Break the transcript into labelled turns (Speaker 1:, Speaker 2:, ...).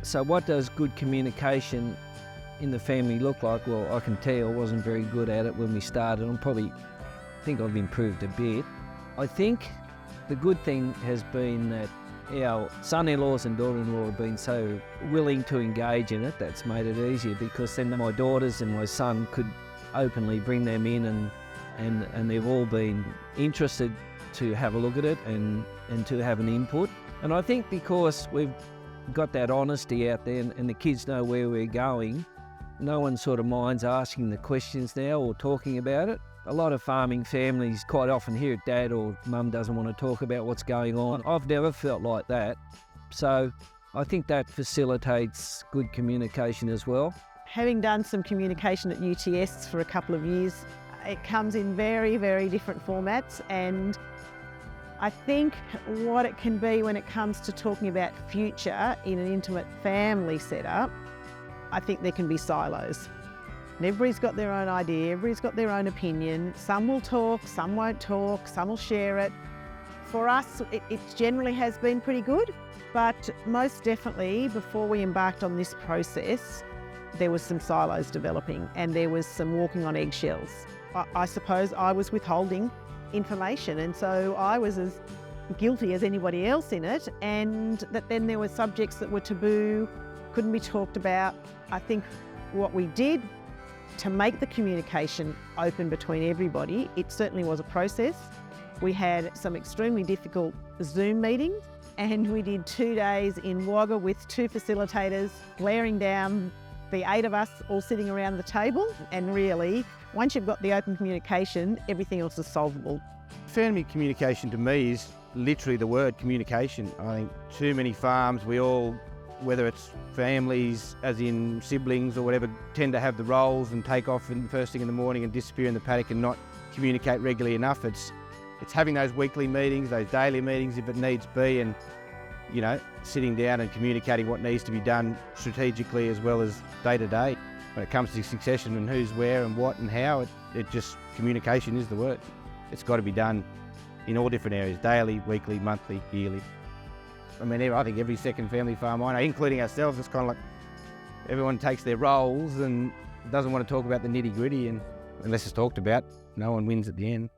Speaker 1: So what does good communication in the family look like? Well, I can tell you I wasn't very good at it when we started. I think I've improved a bit. I think the good thing has been that our son-in-laws and daughter-in-law have been so willing to engage in it. That's made it easier, because then my daughters and my son could openly bring them in, and they've all been interested to have a look at it and to have an input. And I think because we've got that honesty out there and the kids know where we're going, no one sort of minds asking the questions now or talking about it. A lot of farming families quite often hear dad or mum doesn't want to talk about what's going on. I've never felt like that. So I think that facilitates good communication as well.
Speaker 2: Having done some communication at UTS for a couple of years, it comes in very, very different formats, and I think what it can be when it comes to talking about future in an intimate family setup, I think there can be silos. And everybody's got their own idea, everybody's got their own opinion. Some will talk, some won't talk, some will share it. For us, it generally has been pretty good, but most definitely before we embarked on this process, there was some silos developing and there was some walking on eggshells. I suppose I was withholding information, and so I was as guilty as anybody else in it, and that then there were subjects that were taboo, couldn't be talked about. I think what we did to make the communication open between everybody, it certainly was a process. We had some extremely difficult Zoom meetings, and we did 2 days in Wagga with 2 facilitators glaring down the 8 of us all sitting around the table. And really, once you've got the open communication, everything else is solvable.
Speaker 3: Family communication to me is literally the word communication. I think too many farms, we all, whether it's families as in siblings or whatever, tend to have the roles and take off first thing in the morning and disappear in the paddock and not communicate regularly enough. It's having those weekly meetings, those daily meetings if it needs be, and sitting down and communicating what needs to be done strategically as well as day to day. When it comes to succession and who's where and what and how, it just, communication is the word. It's got to be done in all different areas, daily, weekly, monthly, yearly. I mean, I think every second family farm I know, including ourselves, it's kind of like everyone takes their roles and doesn't want to talk about the nitty gritty, and unless it's talked about, no one wins at the end.